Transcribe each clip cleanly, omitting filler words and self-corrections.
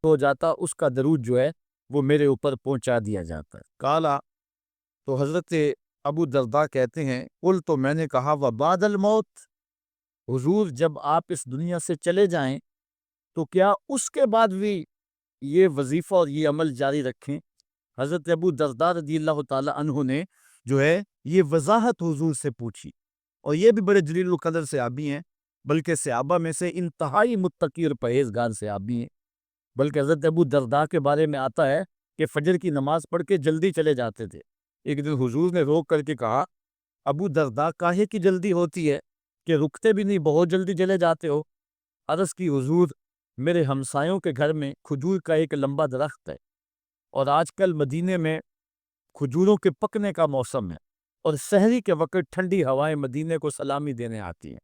ہو جاتا اس کا درود جو ہے وہ میرے اوپر پہنچا دیا جاتا ہے۔ کالا، تو حضرت ابو درداء کہتے ہیں، قل، تو میں نے کہا، وبعد الموت، حضور جب آپ اس دنیا سے چلے جائیں تو کیا اس کے بعد بھی یہ وظیفہ اور یہ عمل جاری رکھیں؟ حضرت ابو درداء رضی اللہ تعالی عنہ نے جو ہے یہ وضاحت حضور سے پوچھی، اور یہ بھی بڑے جلیل القدر صحابی ہیں، بلکہ صحابہ میں سے انتہائی متقی اور پرہیزگار صحابی ہیں۔ بلکہ حضرت ابو درداء کے بارے میں آتا ہے کہ فجر کی نماز پڑھ کے جلدی چلے جاتے تھے۔ ایک دن حضور نے روک کر کے کہا، ابو درداء کاہے کی جلدی ہوتی ہے کہ رکتے بھی نہیں، بہت جلدی چلے جاتے ہو؟ عرض کی، حضور میرے ہمسایوں کے گھر میں کھجور کا ایک لمبا درخت ہے، اور آج کل مدینے میں کھجوروں کے پکنے کا موسم ہے، اور سحری کے وقت ٹھنڈی ہوائیں مدینے کو سلامی دینے آتی ہیں،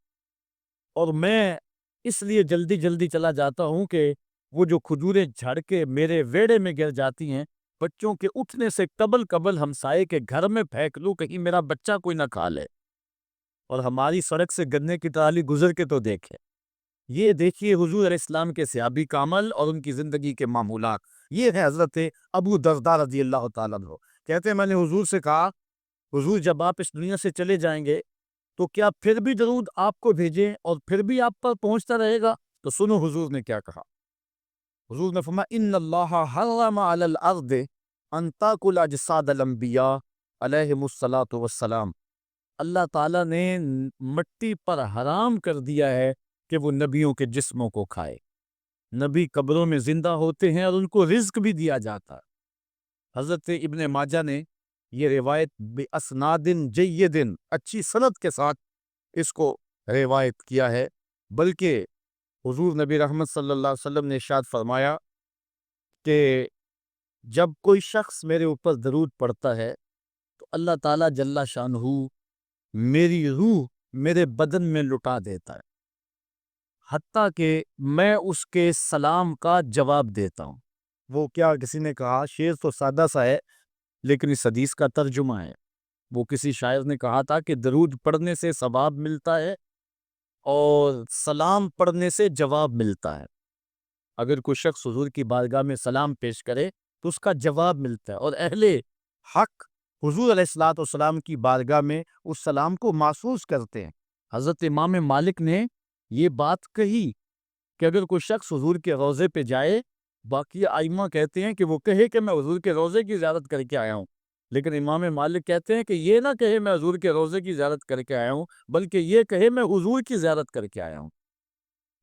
اور میں اس لیے جلدی جلدی چلا جاتا ہوں کہ وہ جو کھجوریں جھڑ کے میرے ویڑے میں گر جاتی ہیں، بچوں کے اٹھنے سے قبل قبل ہمسائے کے گھر میں پھینک لوں، کہیں میرا بچہ کوئی نہ کھا لے، اور ہماری سڑک سے گنے کی ٹرالی گزر کے تو دیکھے۔ یہ دیکھیے حضور علیہ السلام کے صحابی کا عمل اور ان کی زندگی کے معمولات۔ یہ ہے حضرت ابو درداء رضی اللہ تعالیٰ عنہ۔ کہتے ہیں میں نے حضور سے کہا، حضور جب آپ اس دنیا سے چلے جائیں گے تو کیا پھر بھی درود آپ کو بھیجیں اور پھر بھی آپ پر پہنچتا رہے گا؟ تو سنو حضور نے کیا کہا۔ حضور نے فرمایا، ان اللہ حرم علی الارض ان تاکل اجساد الانبیاء علیہم الصلاۃ والسلام۔ اللہ تعالیٰ نے مٹی پر حرام کر دیا ہے کہ وہ نبیوں کے جسموں کو کھائے۔ نبی قبروں میں زندہ ہوتے ہیں اور ان کو رزق بھی دیا جاتا ہے۔ حضرت ابن ماجہ نے یہ روایت بِاسناد جید، اچھی سند کے ساتھ اس کو روایت کیا ہے، بلکہ حضور نبی رحمت صلی اللہ علیہ وسلم نے ارشاد فرمایا کہ جب کوئی شخص میرے اوپر درود پڑھتا ہے تو اللہ تعالیٰ جل شانہ میری روح میرے بدن میں لٹا دیتا ہے، حتیٰ کہ میں اس کے سلام کا جواب دیتا ہوں۔ وہ کیا، کسی نے کہا، شعر تو سادہ سا ہے لیکن اس حدیث کا ترجمہ ہے۔ وہ کسی شاعر نے کہا تھا کہ درود پڑھنے سے ثواب ملتا ہے اور سلام پڑھنے سے جواب ملتا ہے۔ اگر کوئی شخص حضور کی بارگاہ میں سلام پیش کرے تو اس کا جواب ملتا ہے، اور اہل حق حضور علیہ الصلوۃ والسلام کی بارگاہ میں اس سلام کو محسوس کرتے ہیں۔ حضرت امام مالک نے یہ بات کہی کہ اگر کوئی شخص حضور کے روضے پہ جائے، باقی ائمہ کہتے ہیں کہ وہ کہے کہ میں حضور کے روضے کی زیارت کر کے آیا ہوں، لیکن امام مالک کہتے ہیں کہ یہ نہ کہے میں حضور کے روضے کی زیارت کر کے آیا ہوں، بلکہ یہ کہے میں حضور کی زیارت کر کے آیا ہوں،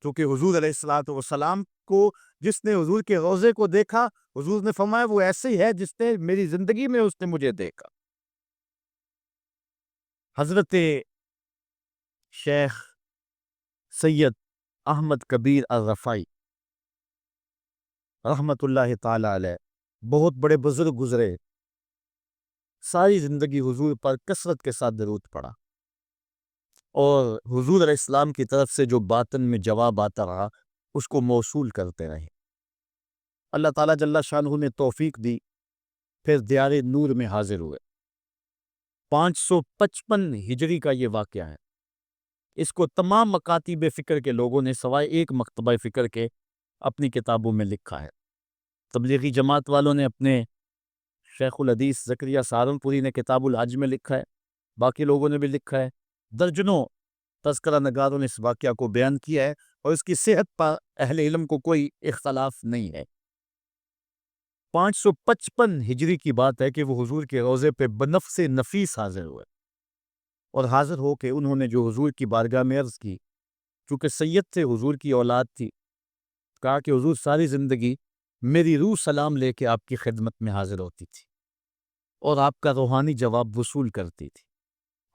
کیونکہ حضور علیہ الصلوۃ والسلام کو جس نے حضور کے روضے کو دیکھا، حضور نے فرمایا وہ ایسے ہی ہے جس نے میری زندگی میں اس نے مجھے دیکھا۔ حضرت شیخ سید احمد کبیر الرفاعی رحمت اللہ تعالی علیہ بہت بڑے بزرگ گزرے، ساری زندگی حضور پر کثرت کے ساتھ درود پڑا، اور حضور علیہ السلام کی طرف سے جو باطن میں جواب آتا رہا اس کو موصول کرتے رہے۔ اللہ تعالیٰ جل شانہ نے توفیق دی، پھر دیار نور میں حاضر ہوئے۔ 555 ہجری کا یہ واقعہ ہے۔ اس کو تمام مکاتب فکر کے لوگوں نے سوائے ایک مکتبہ فکر کے اپنی کتابوں میں لکھا ہے۔ تبلیغی جماعت والوں نے اپنے شیخ الحدیث زکریا سہارنپوری نے کتاب الحج میں لکھا ہے، باقی لوگوں نے بھی لکھا ہے، درجنوں تذکرہ نگاروں نے اس واقعہ کو بیان کیا ہے، اور اس کی صحت پر اہل علم کو کوئی اختلاف نہیں ہے۔ 555 ہجری کی بات ہے کہ وہ حضور کے روضے پہ بنفس نفیس حاضر ہوئے، اور حاضر ہو کے انہوں نے جو حضور کی بارگاہ میں عرض کی، چونکہ سید تھے، حضور کی اولاد تھی، کہا کہ حضور ساری زندگی میری روح سلام لے کے آپ کی خدمت میں حاضر ہوتی تھی اور آپ کا روحانی جواب وصول کرتی تھی۔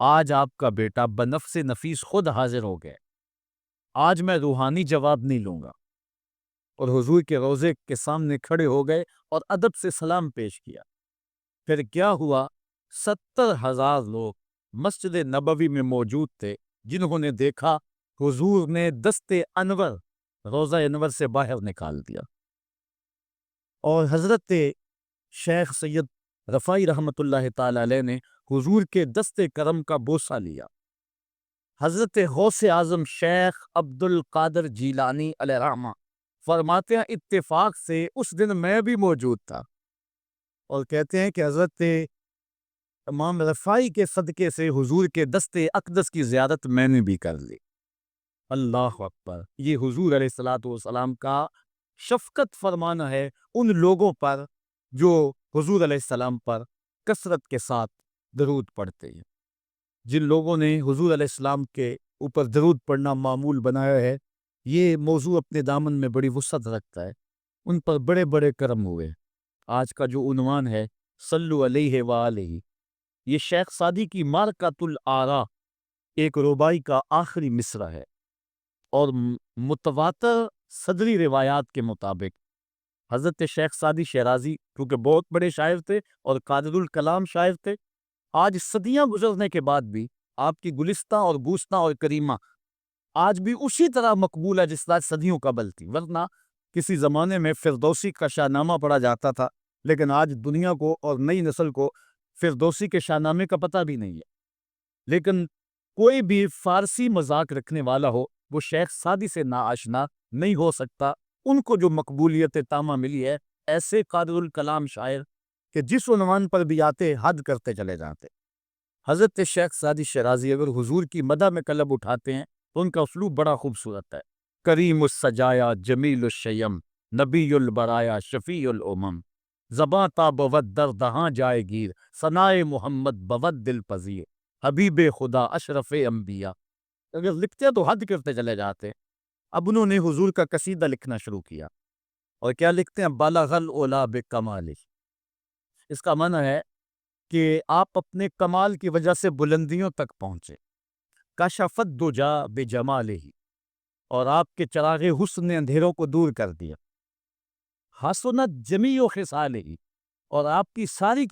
آج آپ کا بیٹا بنفس نفیس خود حاضر ہو گئے، آج میں روحانی جواب نہیں لوں گا، اور حضور کے روضے کے سامنے کھڑے ہو گئے اور ادب سے سلام پیش کیا۔ پھر کیا ہوا، 70,000 لوگ مسجد نبوی میں موجود تھے جنہوں نے دیکھا حضور نے دست انور روضہ انور سے باہر نکال دیا، اور حضرت شیخ سید رفاعی رحمت اللہ تعالی علیہ نے حضور کے دست کرم کا بوسہ لیا۔ حضرت غوث اعظم شیخ عبد القادر جیلانی علیہ رحمہ فرماتے ہیں اتفاق سے اس دن میں بھی موجود تھا، اور کہتے ہیں کہ حضرت امام رفاعی کے صدقے سے حضور کے دست اقدس کی زیارت میں نے بھی کر لی۔ اللہ اکبر! یہ حضور علیہ الصلوۃ والسلام کا شفقت فرمانا ہے ان لوگوں پر جو حضور علیہ السلام پر کثرت کے ساتھ درود پڑھتے ہیں۔ جن لوگوں نے حضور علیہ السلام کے اوپر درود پڑھنا معمول بنایا ہے، یہ موضوع اپنے دامن میں بڑی وسعت رکھتا ہے، ان پر بڑے بڑے کرم ہوئے۔ آج کا جو عنوان ہے صلو علیہ وآلہ، یہ شیخ سعدی کی مارکۃ الآراء ایک رباعی کا آخری مصرع ہے، اور متواتر صدری روایات کے مطابق حضرت شیخ سعدی شیرازی کیونکہ بہت بڑے شاعر تھے اور قادر الکلام شاعر تھے، آج صدیاں گزرنے کے بعد بھی آپ کی گلستہ اور بوستہ اور کریمہ آج بھی اسی طرح مقبول ہے جس طرح صدیوں قبل تھی۔ ورنہ کسی زمانے میں فردوسی کا شاہ نامہ پڑھا جاتا تھا، لیکن آج دنیا کو اور نئی نسل کو فردوسی کے شاہ نامے کا پتہ بھی نہیں ہے۔ لیکن کوئی بھی فارسی مذاق رکھنے والا ہو وہ شیخ سعدی سے ناآشنا نہیں ہو سکتا۔ ان کو جو مقبولیت تامہ ملی ہے، ایسے قادر الکلام شاعر کہ جس عنوان پر بھی آتے حد کرتے چلے جاتے۔ حضرت شیخ سعدی شیرازی اگر حضور کی مدح میں قلم اٹھاتے ہیں تو ان کا اسلوب بڑا خوبصورت ہے۔ کریم السجایا جمیل الشیم نبی البرایا شفیع الامم، زباں تا بود در دہاں جائے گیر ثنائے محمد بود دل پذیر، حبیب خدا اشرف انبیاء۔ اگر لکھتے تو حد کرتے چلے جاتے۔ اب انہوں نے حضور کا قصیدہ لکھنا شروع کیا، اور کیا لکھتے ہیں؟ بالغ العلا بکمالہ۔ اس کا معنی ہے کہ آپ اپنے کمال کی وجہ سے بلندیوں تک پہنچے۔ کشفت دجا بجمالہ، اور آپ کے چراغ حسن نے اندھیروں کو دور کر دیا۔ حسنت جمیع خصالہ، اور آپ کی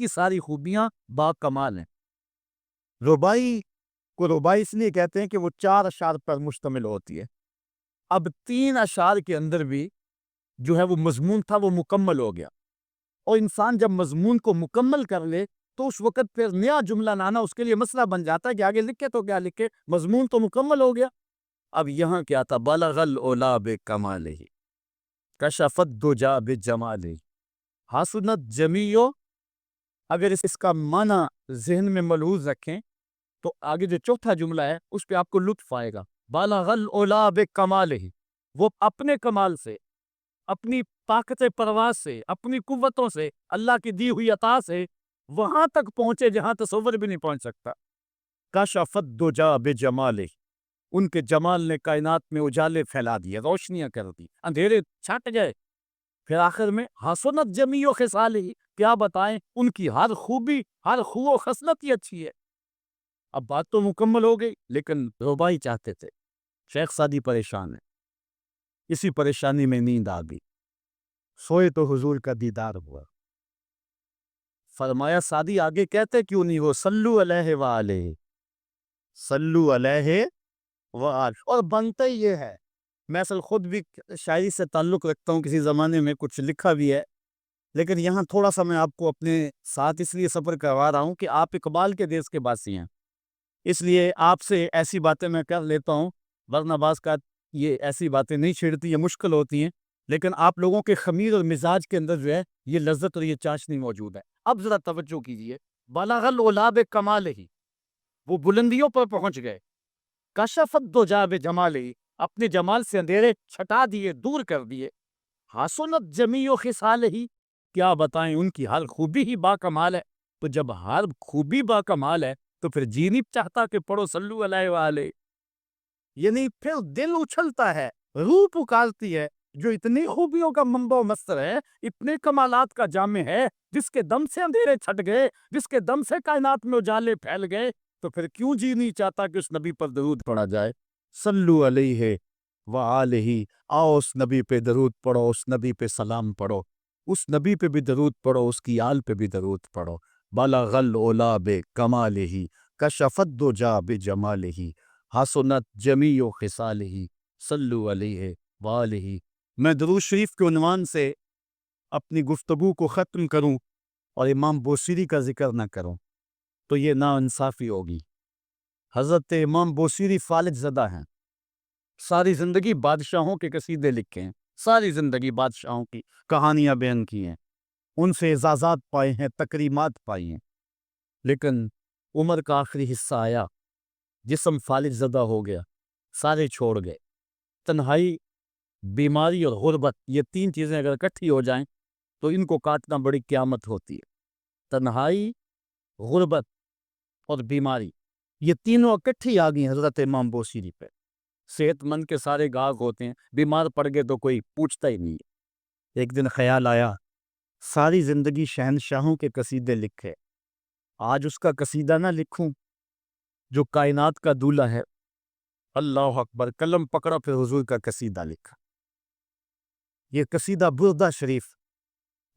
ساری خوبیاں با کمال ہیں۔ رباعی کو رباعی اس لیے کہتے ہیں کہ وہ 4 اشعار پر مشتمل ہوتی ہے۔ اب 3 اشعار کے اندر بھی جو ہے وہ مضمون تھا وہ مکمل ہو گیا، اور انسان جب مضمون کو مکمل کر لے تو اس وقت پھر نیا جملہ لانا اس کے لیے مسئلہ بن جاتا ہے کہ آگے لکھے تو کیا لکھے، مضمون تو مکمل ہو گیا۔ اب یہاں کیا تھا؟ بلغ العلا بکمالہ کشفت دجا بجمالہ حسنت جمیع۔ اگر اس کا معنی ذہن میں ملحوظ رکھیں تو آگے جو چوتھا جملہ ہے اس پہ آپ کو لطف آئے گا۔ بالغ العلا بکمالہ، وہ اپنے کمال سے، اپنی طاقت پرواز سے، اپنی قوتوں سے، اللہ کی دی ہوئی عطا سے وہاں تک پہنچے جہاں تصور بھی نہیں پہنچ سکتا۔ کشفت دجا بجمالہ، ان کے جمال نے کائنات میں اجالے پھیلا دیے، روشنیاں کر دی، اندھیرے چھٹ گئے۔ پھر آخر میں حسنت جمیع خصالہ، کیا بتائیں ان کی ہر خوبی، ہر خو و خصلت ہی اچھی ہے۔ اب بات تو مکمل ہو گئی، لیکن رباعی چاہتے تھے، شیخ سعدی پریشان ہے، اسی پریشانی میں نیند آ گئی، سوئے تو حضور کا دیدار ہوا۔ فرمایا سعدی آگے کہتے کیوں نہیں ہو؟ صلو علیہ وآلہ، صلو علیہ وآلہ، اور بنتا ہی یہ ہے۔ میں اصل خود بھی شاعری سے تعلق رکھتا ہوں، کسی زمانے میں کچھ لکھا بھی ہے، لیکن یہاں تھوڑا سا میں آپ کو اپنے ساتھ اس لیے سفر کروا رہا ہوں کہ آپ اقبال کے دیس کے باسی ہیں، اس لیے آپ سے ایسی باتیں میں کر لیتا ہوں، ورنہ بعض کا یہ ایسی باتیں نہیں چھیڑتی، یہ مشکل ہوتی ہیں، لیکن آپ لوگوں کے خمیر اور مزاج کے اندر جو ہے یہ لذت اور یہ چاشنی موجود ہے۔ اب ذرا توجہ کیجئے، بالغ العلا بکمالہ، وہ بلندیوں پر پہنچ گئے۔ کشفت دجا بجمالہ، اپنے جمال سے اندھیرے چھٹا دیے، دور کر دیے۔ حسنت جمیع خصالہ، کیا بتائیں ان کی ہر خوبی ہی با کمال ہے۔ تو جب ہر خوبی با کمال ہے تو پھر جی نہیں چاہتا کہ پڑھو صلو علیہ وآلہ، یعنی پھر دل اچھلتا ہے، روح پکارتی ہے، جو اتنی خوبیوں کا منبع و مصدر ہے، اتنے کمالات کا جامع ہے، جس کے دم سے اندھیرے چھٹ گئے، جس کے دم سے کائنات میں اجالے پھیل گئے، تو پھر کیوں جی نہیں چاہتا کہ اس نبی پر درود پڑھا جائے؟ صلو علیہ وآلہ، آؤ اس نبی پہ درود پڑھو، اس نبی پہ سلام پڑھو، اس نبی پہ بھی درود پڑھو، اس کی آل پہ بھی درود پڑھو۔ بالغ العلا بکمالہ کشفت دجا بجمالہ حسنت جمیع خصالہ صلو علیہ وآلہ۔ میں درود شریف کے عنوان سے اپنی گفتگو کو ختم کروں اور امام بوصیری کا ذکر نہ کروں تو یہ ناانصافی ہوگی۔ حضرت امام بوصیری فالج زدہ ہیں، ساری زندگی بادشاہوں کے قصیدے لکھے ہیں، ساری زندگی بادشاہوں کی کہانیاں بیان کی ہیں، ان سے اعزازات پائے ہیں، تکریمات پائی ہیں، لیکن عمر کا آخری حصہ آیا، جسم فالج زدہ ہو گیا، سارے چھوڑ گئے۔ تنہائی، بیماری اور غربت، یہ تین چیزیں اگر اکٹھی ہو جائیں تو ان کو کاٹنا بڑی قیامت ہوتی ہے۔ تنہائی، غربت اور بیماری، یہ تینوں اکٹھی آ گئی حضرت امام بوصیری پہ۔ صحت مند کے سارے گاہک ہوتے ہیں، بیمار پڑ گئے تو کوئی پوچھتا ہی نہیں ہے۔ ایک دن خیال آیا، ساری زندگی شہنشاہوں کے قصیدے لکھے، آج اس کا قصیدہ نہ لکھوں جو کائنات کا دولہ ہے۔ اللہ اکبر، قلم پکڑا، پھر حضور کا قصیدہ لکھا۔ یہ قصیدہ بردہ شریف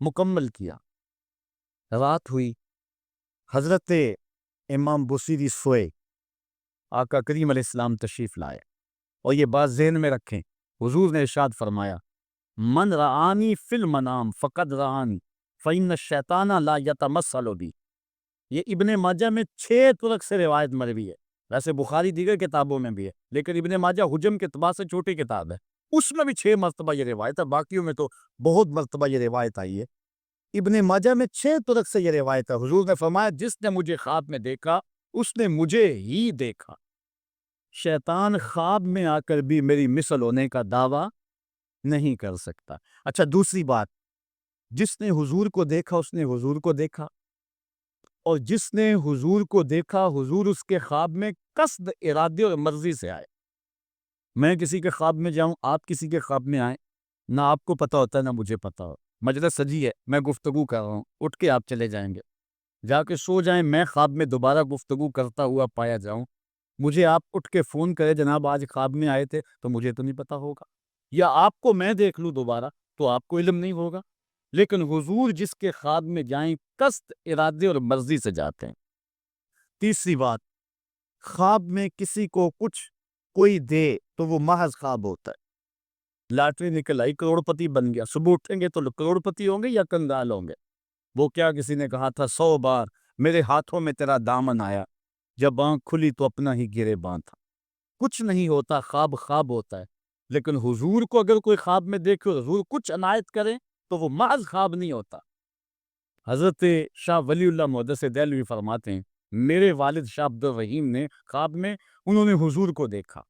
مکمل کیا۔ رات ہوئی، حضرت امام بوصیری سوئے، آقا کریم علیہ السلام تشریف لائے، اور یہ بات ذہن میں رکھیں، حضور نے ارشاد فرمایا، من رآنی فی المنام فقد رآنی فإن الشیطان لا یتمثل بی۔ یہ ابن ماجہ میں 6 طرق سے روایت مروی ہے، ویسے بخاری دیگر کتابوں میں بھی ہے، لیکن ابن ماجہ حجم کے اعتبار سے چھوٹی کتاب ہے، اس میں بھی 6 مرتبہ یہ روایت ہے، باقیوں میں تو بہت مرتبہ یہ روایت آئی ہے۔ ابن ماجہ میں 6 طرق سے یہ روایت ہے۔ حضور نے فرمایا، جس نے مجھے خواب میں دیکھا اس نے مجھے ہی دیکھا۔ شیطان خواب میں آ کر بھی میری مثل ہونے کا دعویٰ نہیں کر سکتا۔ اچھا، دوسری بات، جس نے حضور کو دیکھا اس نے حضور کو دیکھا، اور جس نے حضور کو دیکھا حضور اس کے خواب میں قصد، ارادے اور مرضی سے آئے۔ میں کسی کے خواب میں جاؤں، آپ کسی کے خواب میں آئیں، نہ آپ کو پتہ ہوتا ہے نہ مجھے پتہ ہو، مجلس سجی ہے، میں گفتگو کر رہا ہوں، اٹھ کے آپ چلے جائیں گے، جا کے سو جائیں، میں خواب میں دوبارہ گفتگو کرتا ہوا پایا جاؤں، مجھے آپ اٹھ کے فون کرے جناب آج خواب میں آئے تھے، تو مجھے تو نہیں پتہ ہوگا، یا آپ کو میں دیکھ لوں دوبارہ تو آپ کو علم نہیں ہوگا۔ لیکن حضور جس کے خواب میں جائیں قصد، ارادے اور مرضی سے جاتے ہیں۔ تیسری بات، خواب میں کسی کو کچھ کوئی دے تو وہ محض خواب ہوتا ہے۔ لاٹری نکل آئی، کروڑ پتی بن گیا، صبح اٹھیں گے تو کروڑ پتی ہوں گے یا کنگال ہوں گے؟ وہ کیا کسی نے کہا تھا 100 بار میرے ہاتھوں میں تیرا دامن آیا، جب آنکھ کھلی تو اپنا ہی گرے باندھا۔ کچھ نہیں ہوتا، خواب خواب ہوتا ہے، لیکن حضور کو اگر کوئی خواب میں دیکھے اور حضور کچھ عنایت کرے تو وہ محض خواب نہیں ہوتا۔ حضرت شاہ ولی اللہ محدث دہلوی فرماتے ہیں، میرے والد شاہ عبد الرحیم نے خواب میں انہوں نے حضور کو دیکھا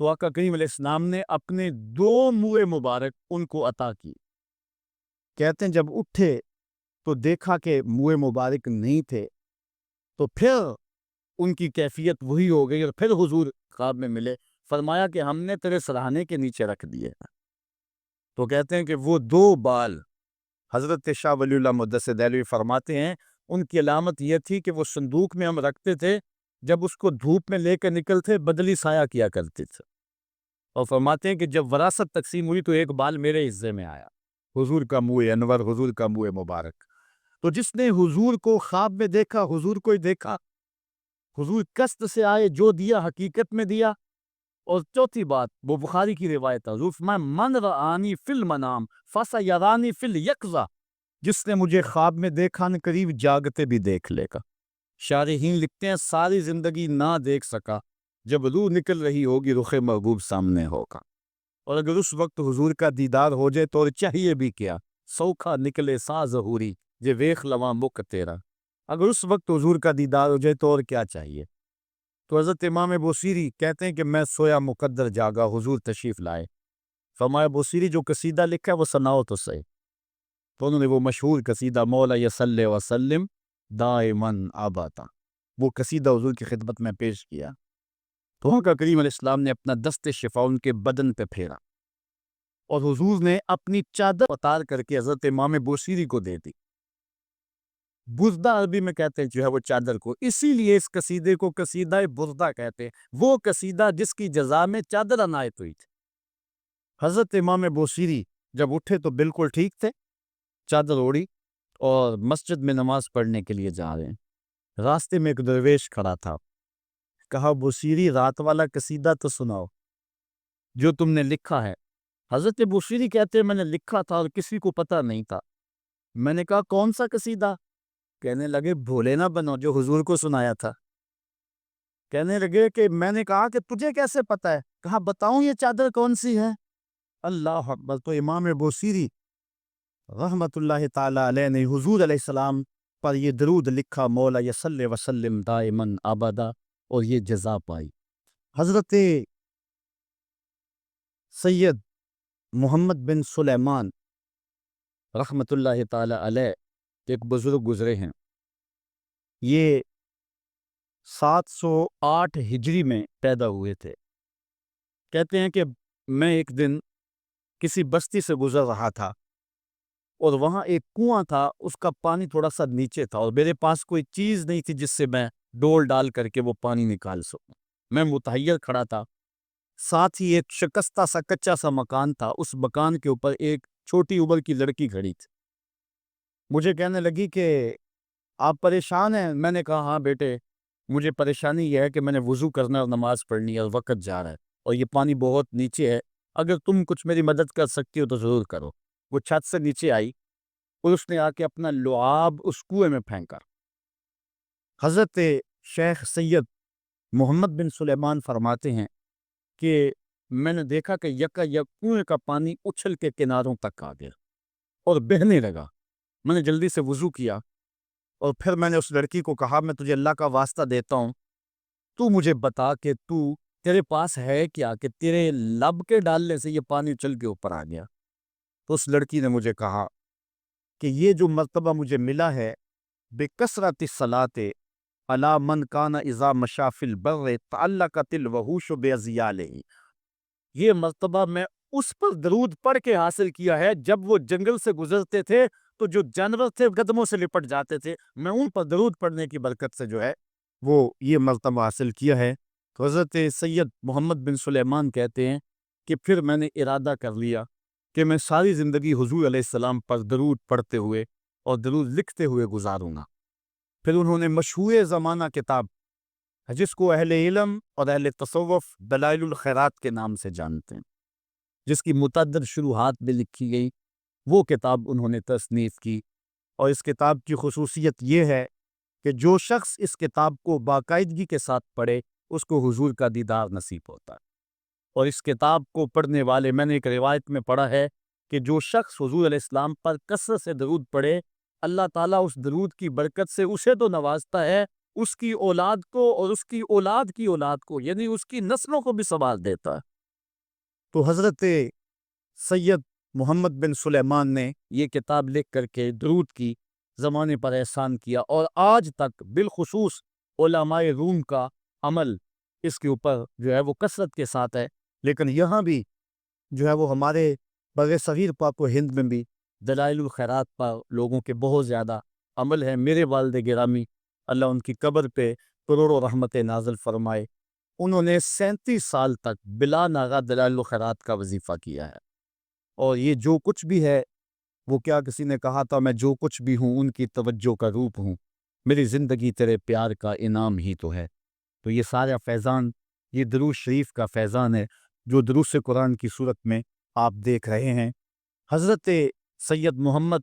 تو آقا کریم علیہ السلام نے اپنے 2 منہ مبارک ان کو عطا کی۔ کہتے ہیں جب اٹھے تو دیکھا کہ منہ مبارک نہیں تھے، تو پھر ان کی کیفیت وہی ہو گئی، اور پھر حضور خواب میں ملے، فرمایا کہ ہم نے تیرے سرہانے کے نیچے رکھ دیے۔ تو کہتے ہیں کہ وہ 2 بال حضرت شاہ ولی اللہ محدث دہلوی فرماتے ہیں ان کی علامت یہ تھی کہ وہ صندوق میں ہم رکھتے تھے، جب اس کو دھوپ میں لے کر نکلتے بدلی سایہ کیا کرتے تھے، اور فرماتے ہیں کہ جب وراثت تقسیم ہوئی تو 1 بال میرے حصے میں آیا، حضور کا منہ انور، حضور کا منہ مبارک۔ تو جس نے حضور کو خواب میں دیکھا حضور کو ہی دیکھا، حضور قصد سے آئے، جو دیا حقیقت میں دیا۔ اور چوتھی بات، وہ بخاری کی روایت ہے، حضور فرمایا، من رآنی فی المنام فسیرانی فی الیقظہ، جس نے مجھے خواب میں دیکھا نہ قریب جاگتے بھی دیکھ لے گا۔ شارحین لکھتے ہیں ساری زندگی نہ دیکھ سکا، جب روح نکل رہی ہوگی رخ محبوب سامنے ہوگا، اور اگر اس وقت حضور کا دیدار ہو جائے تو اور چاہیے بھی کیا، سوکھا نکلے سا ظہوری جے ویخ لواں مک تیرا، اگر اس وقت حضور کا دیدار ہو جائے تو اور کیا چاہیے۔ تو حضرت امام بوصیری کہتے ہیں کہ میں سویا مقدر جاگا، حضور تشریف لائے، فرمایا بوصیری جو قصیدہ لکھا ہے وہ سناؤ تو صحیح۔ تو انہوں نے وہ مشہور قصیدہ مولا یصلی وسلم دائماً ابدا، وہ قصیدہ حضور کی خدمت میں پیش کیا، تو آقا کریم علیہ السلام نے اپنا دست شفا ان کے بدن پہ پھیرا، اور حضور نے اپنی چادر اتار کر کے حضرت امام بوصیری کو دے دی۔ بردہ عربی میں کہتے ہیں جو ہے وہ چادر کو، اسی لیے اس قصیدے کو قصیدہ بردہ کہتے ہیں، وہ قصیدہ جس کی جزا میں چادر عنایت ہوئی تھی۔ حضرت امام بوصیری جب اٹھے تو بالکل ٹھیک تھے، چادر اوڑی اور مسجد میں نماز پڑھنے کے لیے جا رہے ہیں۔ راستے میں ایک درویش کھڑا تھا، کہا بوصیری رات والا قصیدہ تو سناؤ جو تم نے لکھا ہے۔ حضرت بوصیری کہتے ہیں میں نے لکھا تھا اور کسی کو پتہ نہیں تھا۔ میں نے کہا کون سا قصیدہ؟ کہنے لگے بھولے نہ بنو، جو حضور کو سنایا تھا۔ کہنے لگے کہ میں نے کہا کہ تجھے کیسے پتہ ہے؟ کہا بتاؤں یہ چادر کون سی ہے؟ اللہ اکبر۔ تو امام بوصیری رحمت اللہ تعالی علیہ نے حضور علیہ السلام پر یہ درود لکھا، مولا یصلی وسلم دائماً ابدا، اور یہ جزا پائی۔ حضرت سید محمد بن سلیمان رحمت اللہ تعالی علیہ ایک بزرگ گزرے ہیں، یہ 708 ہجری میں پیدا ہوئے تھے۔ کہتے ہیں کہ میں ایک دن کسی بستی سے گزر رہا تھا اور وہاں ایک کنواں تھا، اس کا پانی تھوڑا سا نیچے تھا، اور میرے پاس کوئی چیز نہیں تھی جس سے میں ڈول ڈال کر کے وہ پانی نکال سکوں۔ میں متحیر کھڑا تھا، ساتھ ہی ایک شکستہ سا کچا سا مکان تھا، اس مکان کے اوپر ایک چھوٹی عمر کی لڑکی کھڑی تھی۔ مجھے کہنے لگی کہ آپ پریشان ہیں؟ میں نے کہا ہاں بیٹے، مجھے پریشانی یہ ہے کہ میں نے وضو کرنا اور نماز پڑھنی ہے اور وقت جا رہا ہے اور یہ پانی بہت نیچے ہے، اگر تم کچھ میری مدد کر سکتی ہو تو ضرور کرو۔ وہ چھت سے نیچے آئی اور اس نے آ کے اپنا لعاب اس کنویں میں پھینکا۔ حضرت شیخ سید محمد بن سلیمان فرماتے ہیں کہ میں نے دیکھا کہ یکا یک کنویں کا پانی اچھل کے کناروں تک آ گیا اور بہنے لگا۔ میں نے جلدی سے وضو کیا اور پھر میں نے اس لڑکی کو کہا میں تجھے اللہ کا واسطہ دیتا ہوں، تو مجھے بتا کہ تیرے پاس ہے کیا کہ تیرے لب کے ڈالنے سے یہ پانی اچھل کے اوپر آ گیا؟ تو اس لڑکی نے مجھے کہا کہ یہ جو مرتبہ مجھے ملا ہے، بکثرت الصلاۃ علی من کان اذا مشى فی البر تعلقت الوحوش باضیالہ، یہ مرتبہ میں اس پر درود پڑھ کے حاصل کیا ہے جب وہ جنگل سے گزرتے تھے تو جو جانور تھے قدموں سے لپٹ جاتے تھے، میں ان پر درود پڑھنے کی برکت سے جو ہے وہ یہ مرتبہ حاصل کیا ہے۔ تو حضرت سید محمد بن سلیمان کہتے ہیں کہ پھر میں نے ارادہ کر لیا کہ میں ساری زندگی حضور علیہ السلام پر درود پڑھتے ہوئے اور درود لکھتے ہوئے گزاروں گا۔ پھر انہوں نے مشہور زمانہ کتاب جس کو اہل علم اور اہل تصوف دلائل الخیرات کے نام سے جانتے ہیں، جس کی متعدد شروحات بھی لکھی گئی، وہ کتاب انہوں نے تصنیف کی۔ اور اس کتاب کی خصوصیت یہ ہے کہ جو شخص اس کتاب کو باقاعدگی کے ساتھ پڑھے اس کو حضور کا دیدار نصیب ہوتا ہے۔ اور اس کتاب کو پڑھنے والے، میں نے ایک روایت میں پڑھا ہے کہ جو شخص حضور علیہ السلام پر کثرت سے درود پڑھے، اللہ تعالیٰ اس درود کی برکت سے اسے تو نوازتا ہے، اس کی اولاد کو اور اس کی اولاد کی اولاد کو، یعنی اس کی نسلوں کو بھی سنبھال دیتا ہے۔ تو حضرت سید محمد بن سلیمان نے یہ کتاب لکھ کر کے درود کی زمانے پر احسان کیا، اور آج تک بالخصوص علماء روم کا عمل اس کے اوپر جو ہے وہ کثرت کے ساتھ ہے۔ لیکن یہاں بھی جو ہے وہ ہمارے بر صغیر پاک و ہند میں بھی دلائل الخیرات پر لوگوں کے بہت زیادہ عمل ہے۔ میرے والد گرامی اللہ ان کی قبر پہ کروڑوں رحمت نازل فرمائے، انہوں نے 37 سال تک بلا ناغہ دلائل الخیرات کا وظیفہ کیا ہے، اور یہ جو کچھ بھی ہے وہ کیا کسی نے کہا تھا میں جو کچھ بھی ہوں ان کی توجہ کا روپ ہوں، میری زندگی تیرے پیار کا انعام ہی تو ہے۔ تو یہ سارا فیضان یہ درود شریف کا فیضان ہے جو دروس قرآن کی صورت میں آپ دیکھ رہے ہیں۔ حضرت سید محمد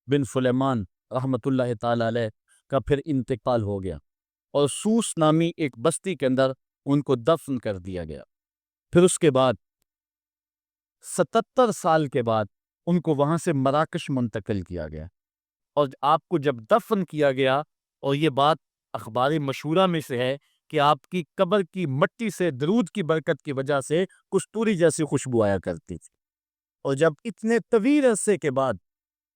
بن سلیمان رحمت اللہ تعالی علیہ کا پھر انتقال ہو گیا اور سوس نامی ایک بستی کے اندر ان کو دفن کر دیا گیا۔ پھر اس کے بعد 77 سال کے بعد ان کو وہاں سے مراکش منتقل کیا گیا، اور آپ کو جب دفن کیا گیا، اور یہ بات اخبار مشہورہ میں سے ہے کہ آپ کی قبر کی مٹی سے درود کی برکت کی وجہ سے کستوری جیسی خوشبو آیا کرتی تھی، اور جب اتنے طویل عرصے کے بعد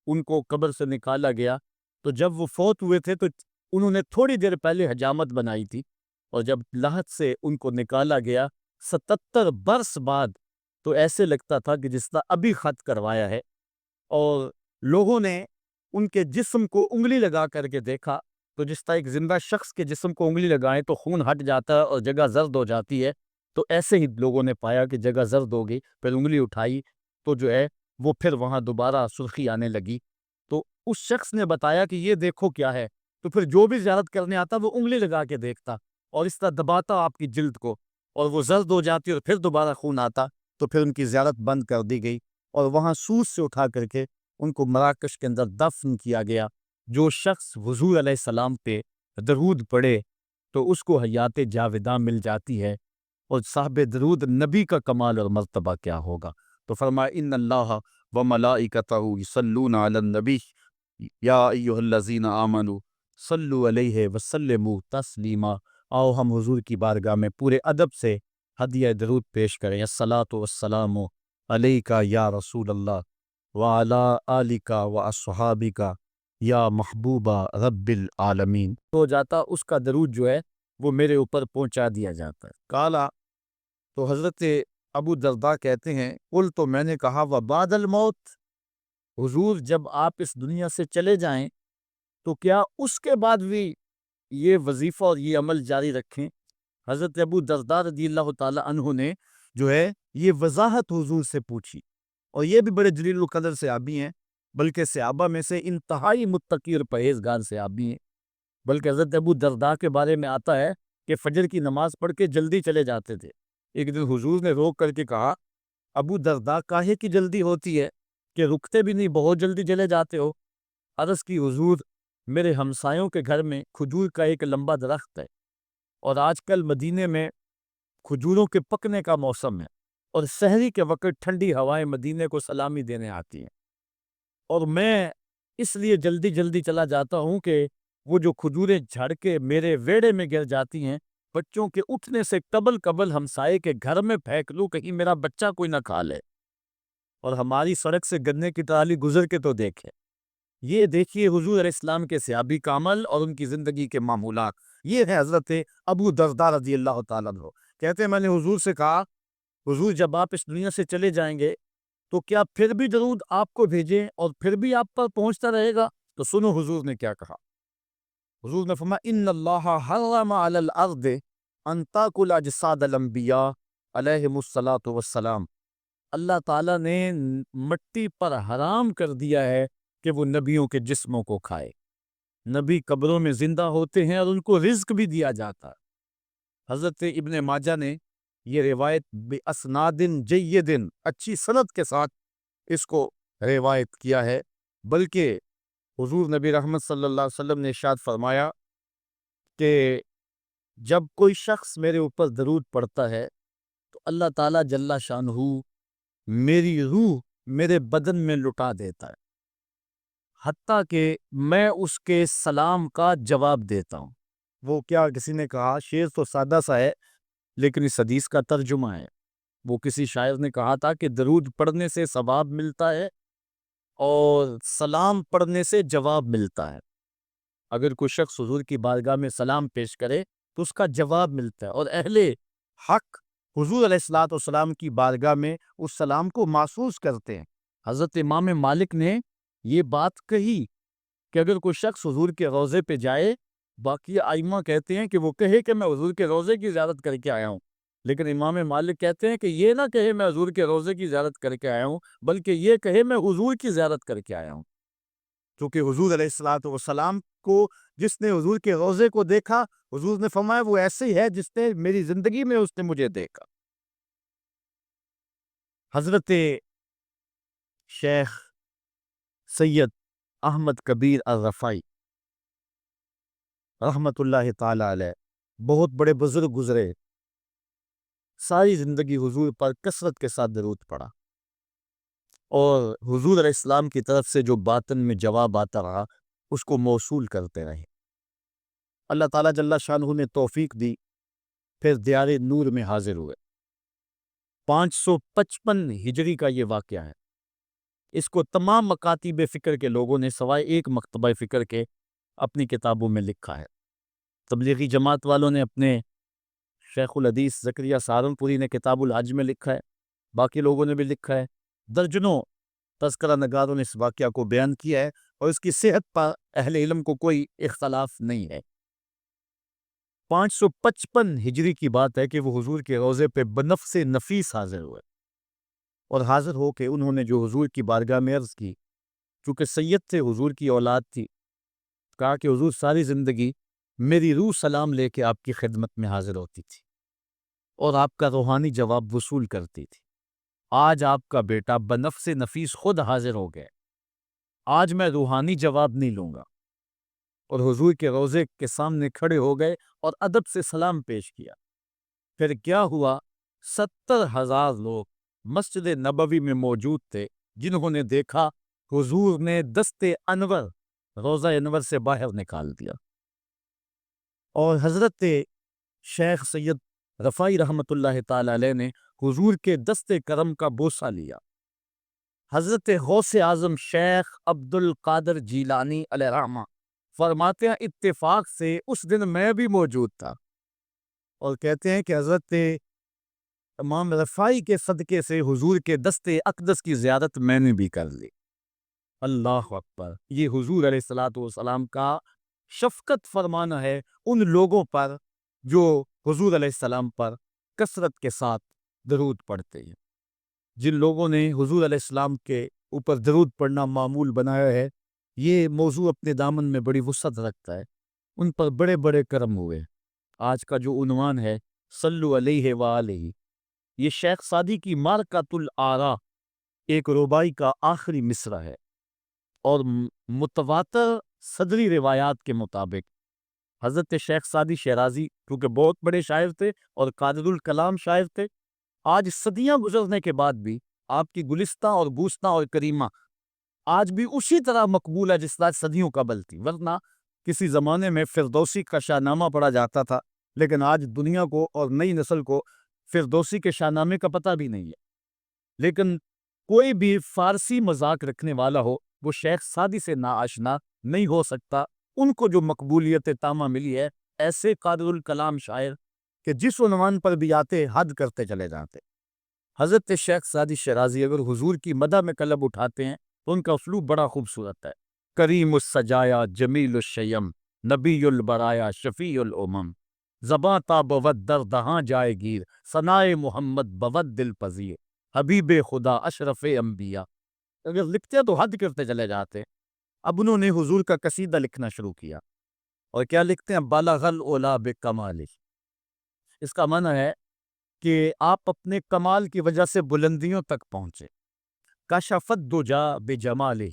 ان کو قبر سے نکالا گیا تو جب وہ فوت ہوئے تھے تو انہوں نے تھوڑی دیر پہلے حجامت بنائی تھی، اور جب لحد سے ان کو نکالا گیا 77 برس بعد تو ایسے لگتا تھا کہ جس طرح ابھی خط کروایا ہے، اور لوگوں نے ان کے جسم کو انگلی لگا کر کے دیکھا تو جس طرح ایک زندہ شخص کے جسم کو انگلی لگائیں تو خون ہٹ جاتا ہے اور جگہ زرد ہو جاتی ہے، تو ایسے ہی لوگوں نے پایا کہ جگہ زرد ہو گئی، پھر انگلی اٹھائی تو جو ہے وہ پھر وہاں دوبارہ سرخی آنے لگی۔ تو اس شخص نے بتایا کہ یہ دیکھو کیا ہے، تو پھر جو بھی زیارت کرنے آتا وہ انگلی لگا کے دیکھتا اور اس طرح دباتا آپ کی جلد کو، اور وہ زرد ہو جاتی اور پھر دوبارہ خون آتا، تو پھر ان کی زیارت بند کر دی گئی اور وہاں سوس سے اٹھا کر کے ان کو مراکش کے اندر دفن کیا گیا۔ جو شخص حضور علیہ السلام پہ درود پڑھے تو اس کو حیات جاوداں مل جاتی ہے، اور صاحب درود نبی کا کمال اور مرتبہ کیا ہوگا۔ تو فرمایا ان اللہ و ملائکتہ یصلون علی النبی یا ایھا الذین آمنوا صلوا علیہ وسلموا تسلیما۔ آؤ ہم حضور کی بارگاہ میں پورے ادب سے ہدیہ درود پیش کریں۔ الصلاۃ والسلام علیک یا رسول اللہ وعلی آلک واصحابک یا محبوبہ رب العالمین۔ ہو جاتا اس کا درود جو ہے وہ میرے اوپر پہنچا دیا جاتا ہے۔ کالا تو حضرت ابو درداء کہتے ہیں قل تو میں نے کہا وبعد الموت، حضور جب آپ اس دنیا سے چلے جائیں تو کیا اس کے بعد بھی یہ وظیفہ اور یہ عمل جاری رکھیں؟ حضرت ابو درداء رضی اللہ تعالی عنہ نے جو ہے یہ وضاحت حضور سے پوچھی، اور یہ بھی بڑے جلیل القدر صحابی ہیں، بلکہ صحابہ میں سے انتہائی متقی اور پرہیزگار صحابی ہیں۔ بلکہ حضرت ابو درداء کے بارے میں آتا ہے کہ فجر کی نماز پڑھ کے جلدی چلے جاتے تھے۔ ایک دن حضور نے روک کر کے کہا ابو درداء کاہے کی جلدی ہوتی ہے کہ رکتے بھی نہیں، بہت جلدی چلے جاتے ہو؟ عرض کی حضور میرے ہمسایوں کے گھر میں کھجور کا ایک لمبا درخت ہے، اور آج کل مدینے میں کھجوروں کے پکنے کا موسم ہے، اور سحری کے وقت ٹھنڈی ہوائیں مدینے کو سلامی دینے آتی ہیں، اور میں اس لیے جلدی جلدی چلا جاتا ہوں کہ وہ جو کھجوریں جھڑ کے میرے ویڑے میں گر جاتی ہیں، بچوں کے اٹھنے سے قبل ہمسائے کے گھر میں پھینک لوں کہیں میرا بچہ کوئی نہ کھا لے، اور ہماری سڑک سے گنے کی ٹرالی گزر کے تو دیکھے۔ یہ دیکھیے حضور علیہ السلام کے صحابی کا عمل اور ان کی زندگی کے معمولات۔ یہ ہے حضرت ابو درداء رضی اللہ تعالیٰ عنہ، کہتے ہیں میں نے حضور سے کہا حضور جب آپ اس دنیا سے چلے جائیں گے تو کیا پھر بھی درود آپ کو بھیجیں اور پھر بھی آپ پر پہنچتا رہے گا؟ تو سنو حضور نے کیا کہا۔ حضور نے فرمایا ان اللہ حرم علی الارض ان تاکل اجساد الانبیاء علیہم الصلاۃ والسلام، اللہ تعالیٰ نے مٹی پر حرام کر دیا ہے کہ وہ نبیوں کے جسموں کو کھائے۔ نبی قبروں میں زندہ ہوتے ہیں اور ان کو رزق بھی دیا جاتا ہے۔ حضرت ابن ماجہ نے یہ روایت باسناد جید اچھی سند کے ساتھ اس کو روایت کیا ہے، بلکہ حضور نبی رحمت صلی اللہ علیہ وسلم نے ارشاد فرمایا کہ جب کوئی شخص میرے اوپر درود پڑھتا ہے تو اللہ تعالیٰ جل شانہ میری روح میرے بدن میں لٹا دیتا ہے، حتیٰ کہ میں اس کے سلام کا جواب دیتا ہوں۔ وہ کیا کسی نے کہا، شعر تو سادہ سا ہے لیکن اس حدیث کا ترجمہ ہے۔ وہ کسی شاعر نے کہا تھا کہ درود پڑھنے سے ثواب ملتا ہے اور سلام پڑھنے سے جواب ملتا ہے۔ اگر کوئی شخص حضور کی بارگاہ میں سلام پیش کرے تو اس کا جواب ملتا ہے، اور اہل حق حضور علیہ الصلوۃ والسلام کی بارگاہ میں اس سلام کو محسوس کرتے ہیں۔ حضرت امام مالک نے یہ بات کہی کہ اگر کوئی شخص حضور کے روضے پہ جائے، باقی ائمہ کہتے ہیں کہ وہ کہے کہ میں حضور کے روضے کی زیارت کر کے آیا ہوں، لیکن امام مالک کہتے ہیں کہ یہ نہ کہے میں حضور کے روضے کی زیارت کر کے آیا ہوں، بلکہ یہ کہے میں حضور کی زیارت کر کے آیا ہوں، کیونکہ حضور علیہ الصلوۃ والسلام کو جس نے حضور کے روضے کو دیکھا، حضور نے فرمایا وہ ایسے ہی ہے جس نے میری زندگی میں اس نے مجھے دیکھا۔ حضرت شیخ سید احمد کبیر الرفاعی رحمت اللہ تعالی علیہ بہت بڑے بزرگ گزرے، ساری زندگی حضور پر کثرت کے ساتھ درود پڑا، اور حضور علیہ السلام کی طرف سے جو باطن میں جواب آتا رہا اس کو موصول کرتے رہے۔ اللہ تعالیٰ جل شانہ نے توفیق دی، پھر دیار نور میں حاضر ہوئے۔ 555 ہجری کا یہ واقعہ ہے۔ اس کو تمام مکاتب فکر کے لوگوں نے سوائے ایک مکتبہ فکر کے اپنی کتابوں میں لکھا ہے۔ تبلیغی جماعت والوں نے اپنے شیخ الحدیث زکریا سہارنپوری نے کتاب الحج میں لکھا ہے، باقی لوگوں نے بھی لکھا ہے، درجنوں تذکرہ نگاروں نے اس واقعہ کو بیان کیا ہے، اور اس کی صحت پر اہل علم کو کوئی اختلاف نہیں ہے۔ 555 ہجری کی بات ہے کہ وہ حضور کے روضے پہ بنفس نفیس حاضر ہوئے، اور حاضر ہو کے انہوں نے جو حضور کی بارگاہ میں عرض کی، چونکہ سید تھے، حضور کی اولاد تھی، کہا کہ حضور ساری زندگی میری روح سلام لے کے آپ کی خدمت میں حاضر ہوتی تھی اور آپ کا روحانی جواب وصول کرتی تھی۔ آج آپ کا بیٹا بنفس نفیس خود حاضر ہو گئے، آج میں روحانی جواب نہیں لوں گا، اور حضور کے روضے کے سامنے کھڑے ہو گئے اور ادب سے سلام پیش کیا۔ پھر کیا ہوا، 70,000 لوگ مسجد نبوی میں موجود تھے، جنہوں نے دیکھا حضور نے دست انور روزہ انور سے باہر نکال دیا، اور حضرت شیخ سید رفاعی رحمۃ اللہ تعالی علیہ نے حضور کے دست کرم کا بوسہ لیا۔ حضرت غوث اعظم شیخ عبد القادر جیلانی علیہ رحمہ فرماتے ہیں اتفاق سے اس دن میں بھی موجود تھا، اور کہتے ہیں کہ حضرت امام رفاعی کے صدقے سے حضور کے دست اقدس کی زیارت میں نے بھی کر لی۔ اللہ اکبر! یہ حضور علیہ الصلوۃ والسلام کا شفقت فرمانا ہے ان لوگوں پر جو حضور علیہ السلام پر کثرت کے ساتھ درود پڑھتے ہیں۔ جن لوگوں نے حضور علیہ السلام کے اوپر درود پڑھنا معمول بنایا ہے، یہ موضوع اپنے دامن میں بڑی وسعت رکھتا ہے، ان پر بڑے بڑے کرم ہوئے۔ آج کا جو عنوان ہے صلو علیہ وآلہ، یہ شیخ سعدی کی مارکۃ الآراء ایک رباعی کا آخری مصرع ہے، اور متواتر صدری روایات کے مطابق حضرت شیخ سعدی شیرازی کیونکہ بہت بڑے شاعر تھے اور قادر الکلام شاعر تھے، آج صدیاں گزرنے کے بعد بھی آپ کی گلستہ اور بوستہ اور کریمہ آج بھی اسی طرح مقبول ہے جس طرح صدیوں قبل تھی۔ ورنہ کسی زمانے میں فردوسی کا شاہ نامہ پڑھا جاتا تھا، لیکن آج دنیا کو اور نئی نسل کو فردوسی کے شاہ نامے کا پتہ بھی نہیں ہے۔ لیکن کوئی بھی فارسی مذاق رکھنے والا ہو وہ شیخ سعدی سے ناآشنا نہیں ہو سکتا۔ ان کو جو مقبولیت تامہ ملی ہے، ایسے قادر الکلام شاعر کہ جس عنوان پر بھی آتے حد کرتے چلے جاتے۔ حضرت شیخ سعدی شیرازی اگر حضور کی مدح میں قلم اٹھاتے ہیں تو ان کا اسلوب بڑا خوبصورت ہے۔ کریم السجایا جمیل الشیم نبی البرایا شفیع الامم، زباں تا بود در دہاں جائے گیر ثنائے محمد بود دل پذیر، حبیب خدا اشرف انبیاء۔ اگر لکھتے تو حد کرتے چلے جاتے۔ اب انہوں نے حضور کا قصیدہ لکھنا شروع کیا، اور کیا لکھتے ہیں؟ بالغ العلا بکمالہ۔ اس کا معنی ہے کہ آپ اپنے کمال کی وجہ سے بلندیوں تک پہنچے۔ کشف الدجا بجمالہ،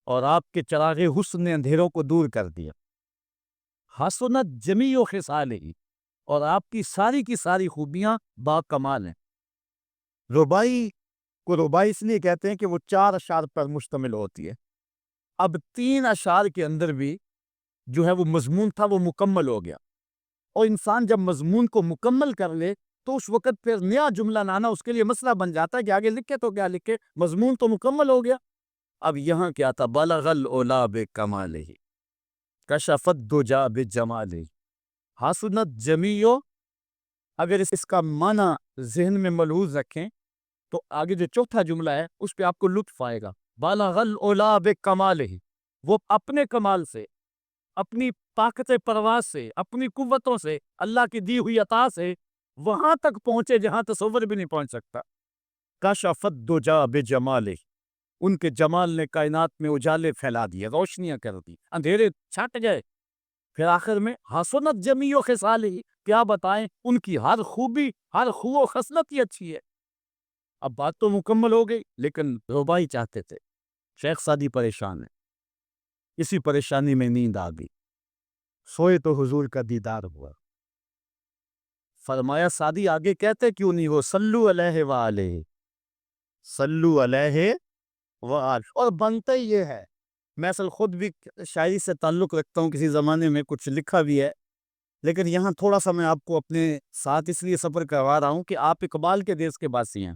اور آپ کے چراغ حسن نے اندھیروں کو دور کر دیا۔ حسنت جمیع خصالہ، اور آپ کی ساری خوبیاں با کمال ہیں۔ رباعی کو رباعی اس لیے کہتے ہیں کہ وہ 4 اشعار پر مشتمل ہوتی ہے۔ اب 3 اشعار کے اندر بھی جو ہے وہ مضمون تھا، وہ مکمل ہو گیا، اور انسان جب مضمون کو مکمل کر لے تو اس وقت پھر نیا جملہ لانا اس کے لیے مسئلہ بن جاتا ہے کہ آگے لکھے تو کیا لکھے، مضمون تو مکمل ہو گیا۔ اب یہاں کیا تھا؟ بالغ العلا بکمالہ کشف الدجا بجمالہ حسنت جمیع۔ اگر اس کا معنی ذہن میں ملحوظ رکھیں تو آگے جو چوتھا جملہ ہے اس پہ آپ کو لطف آئے گا۔ بالغ العلا بکمالہ، وہ اپنے کمال سے، اپنی طاقت پرواز سے، اپنی قوتوں سے، اللہ کی دی ہوئی عطا سے وہاں تک پہنچے جہاں تصور بھی نہیں پہنچ سکتا۔ کشف الدجا بجمالہ، ان کے جمال نے کائنات میں اجالے پھیلا دیے، روشنیاں کر دی، اندھیرے چھٹ گئے۔ پھر آخر میں حسنت جمیع خصالہ، کیا بتائیں، ان کی ہر خوبی، ہر خو و خصلت ہی اچھی ہے۔ اب بات تو مکمل ہو گئی، لیکن رباعی چاہتے تھے، شیخ سعدی پریشان ہے، اسی پریشانی میں نیند آ گئی، سوئے تو حضور کا دیدار ہوا۔ فرمایا سعدی آگے کہتے کیوں نہیں ہو؟ صلو علیہ وآلہ، صلو علیہ وآلہ، اور بنتا ہی یہ ہے۔ میں اصل خود بھی شاعری سے تعلق رکھتا ہوں، کسی زمانے میں کچھ لکھا بھی ہے، لیکن یہاں تھوڑا سا میں آپ کو اپنے ساتھ اس لیے سفر کروا رہا ہوں کہ آپ اقبال کے دیس کے باسی ہیں،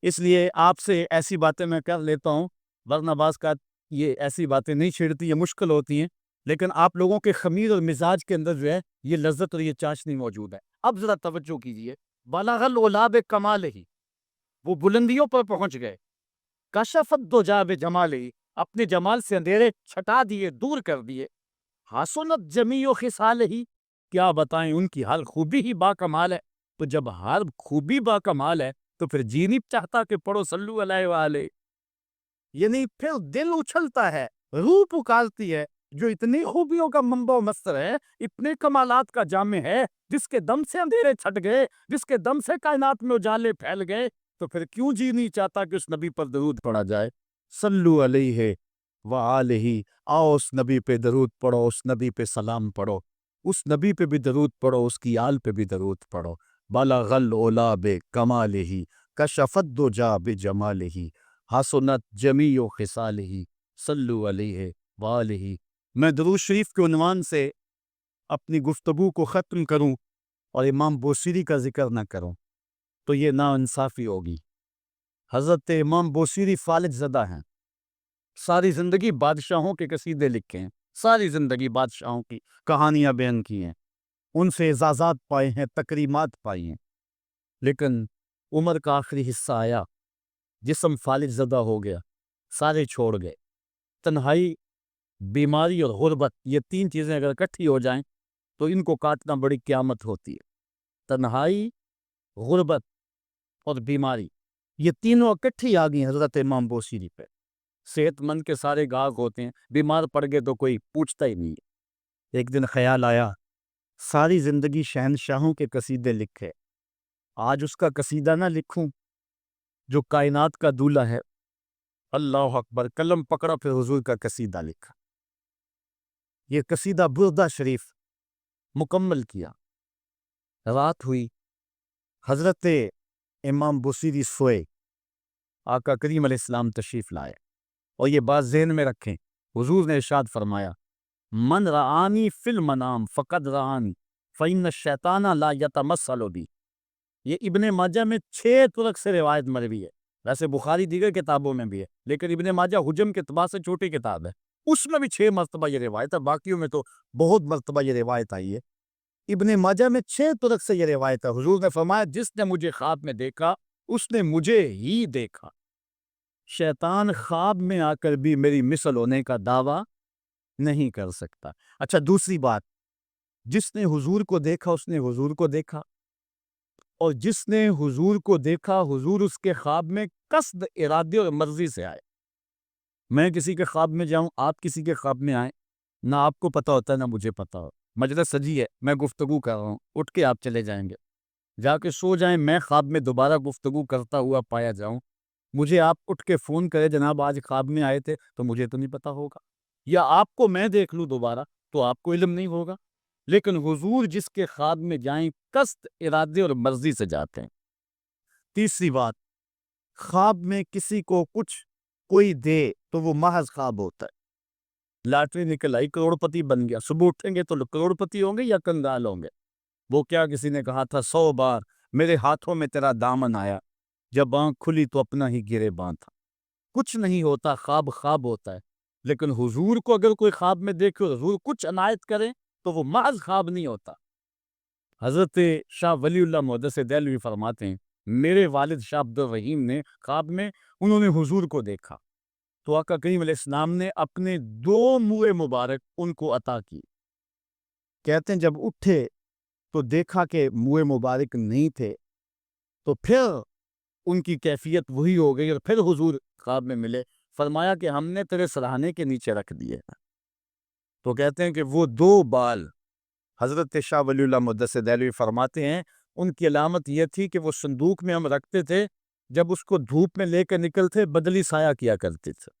اس لیے آپ سے ایسی باتیں میں کر لیتا ہوں، ورنہ بعض کا یہ ایسی باتیں نہیں چھیڑتی، یہ مشکل ہوتی ہیں، لیکن آپ لوگوں کے خمیر اور مزاج کے اندر جو ہے یہ لذت اور یہ چاشنی موجود ہے۔ اب ذرا توجہ کیجئے، بالغ العلا بکمالہ، وہ بلندیوں پر پہنچ گئے۔ کشف الدجا بجمالہ، اپنے جمال سے اندھیرے چھٹا دیے، دور کر دیے۔ حسنت جمیع خصالہ، کیا بتائیں، ان کی ہر خوبی ہی با کمال ہے۔ تو جب ہر خوبی با کمال ہے تو پھر جی نہیں چاہتا کہ پڑھو صلو علیہ وآلہ، یعنی پھر دل اچھلتا ہے، روح پکارتی ہے، جو اتنی خوبیوں کا منبع و مصدر ہے، اتنے کمالات کا جامع ہے، جس کے دم سے اندھیرے چھٹ گئے، جس کے دم سے کائنات میں اجالے پھیل گئے، تو پھر کیوں جی نہیں چاہتا کہ اس نبی پر درود پڑھا جائے؟ صلو علیہ وآلہ، آؤ اس نبی پہ درود پڑھو، اس نبی پہ سلام پڑھو، اس نبی پہ بھی درود پڑھو، اس کی آل پہ بھی درود پڑھو۔ بالغ العلا بکمالہ کشفت دجا بجمالہ حسنت جمیع خصالہ صلو علیہ وآلہ۔ میں درود شریف کے عنوان سے اپنی گفتگو کو ختم کروں اور امام بوصیری کا ذکر نہ کروں تو یہ ناانصافی ہوگی۔ حضرت امام بوصیری فالج زدہ ہیں، ساری زندگی بادشاہوں کے قصیدے لکھے ہیں، ساری زندگی بادشاہوں کی کہانیاں بیان کی ہیں، ان سے اعزازات پائے ہیں، تکریمات پائی ہیں، لیکن عمر کا آخری حصہ آیا، جسم فالج زدہ ہو گیا، سارے چھوڑ گئے۔ تنہائی، بیماری اور غربت، یہ تین چیزیں اگر اکٹھی ہو جائیں تو ان کو کاٹنا بڑی قیامت ہوتی ہے۔ تنہائی، غربت اور بیماری، یہ تینوں اکٹھی آ گئی حضرت امام بوصیری پہ۔ صحت مند کے سارے گاہک ہوتے ہیں، بیمار پڑ گئے تو کوئی پوچھتا ہی نہیں ہے۔ ایک دن خیال آیا، ساری زندگی شہنشاہوں کے قصیدے لکھے، آج اس کا قصیدہ نہ لکھوں جو کائنات کا دولہ ہے۔ اللہ اکبر، قلم پکڑا، پھر حضور کا قصیدہ لکھا۔ یہ قصیدہ بردہ شریف مکمل کیا۔ رات ہوئی، حضرت امام بوصیری سوئے، آقا کریم علیہ السلام تشریف لائے، اور یہ بات ذہن میں رکھیں، حضور نے ارشاد فرمایا من رآنی فی المنام فقد رآنی فإن الشیطان لا یتمثل بی۔ یہ ابن ماجہ میں 6 طرق سے روایت مروی ہے، ویسے بخاری دیگر کتابوں میں بھی ہے، لیکن ابن ماجہ حجم کے اعتبار سے چھوٹی کتاب ہے، اس میں بھی 6 مرتبہ یہ روایت ہے، باقیوں میں تو بہت مرتبہ یہ روایت آئی ہے۔ ابن ماجہ میں 6 طرق سے یہ روایت ہے۔ حضور نے فرمایا جس نے مجھے خواب میں دیکھا اس نے مجھے ہی دیکھا۔ شیطان خواب میں آ کر بھی میری مثل ہونے کا دعویٰ نہیں کر سکتا۔ اچھا، دوسری بات، جس نے حضور کو دیکھا اس نے حضور کو دیکھا، اور جس نے حضور کو دیکھا حضور اس کے خواب میں قصد، ارادے اور مرضی سے آئے۔ میں کسی کے خواب میں جاؤں، آپ کسی کے خواب میں آئیں، نہ آپ کو پتہ ہوتا ہے نہ مجھے پتہ ہو، مجلس سجی ہے، میں گفتگو کر رہا ہوں، اٹھ کے آپ چلے جائیں گے، جا کے سو جائیں، میں خواب میں دوبارہ گفتگو کرتا ہوا پایا جاؤں، مجھے آپ اٹھ کے فون کرے جناب آج خواب میں آئے تھے، تو مجھے تو نہیں پتہ ہوگا، یا آپ کو میں دیکھ لوں دوبارہ تو آپ کو علم نہیں ہوگا۔ لیکن حضور جس کے خواب میں جائیں قصد، ارادے اور مرضی سے جاتے ہیں۔ تیسری بات، خواب میں کسی کو کچھ کوئی دے تو وہ محض خواب ہوتا ہے۔ لاٹری نکل آئی، کروڑ پتی بن گیا، صبح اٹھیں گے تو کروڑ پتی ہوں گے یا کنگال ہوں گے؟ وہ کیا کسی نے کہا تھا 100 بار میرے ہاتھوں میں تیرا دامن آیا، جب آنکھ کھلی تو اپنا ہی گریباں تھا۔ کچھ نہیں ہوتا، خواب خواب ہوتا ہے، لیکن حضور کو اگر کوئی خواب میں دیکھے اور حضور کچھ عنایت کرے تو وہ محض خواب نہیں ہوتا۔ حضرت شاہ ولی اللہ محدث دہلوی فرماتے ہیں میرے والد شاہ عبد الرحیم نے خواب میں انہوں نے حضور کو دیکھا تو آقا کریم علیہ السلام نے اپنے 2 منہ مبارک ان کو عطا کی۔ کہتے ہیں جب اٹھے تو دیکھا کہ منہ مبارک نہیں تھے، تو پھر ان کی کیفیت وہی ہو گئی، اور پھر حضور خواب میں ملے، فرمایا کہ ہم نے تیرے سرہانے کے نیچے رکھ دیے۔ تو کہتے ہیں کہ وہ 2 بال حضرت شاہ ولی اللہ محدث دہلوی فرماتے ہیں ان کی علامت یہ تھی کہ وہ صندوق میں ہم رکھتے تھے، جب اس کو دھوپ میں لے کر نکلتے بدلی سایہ کیا کرتے تھے،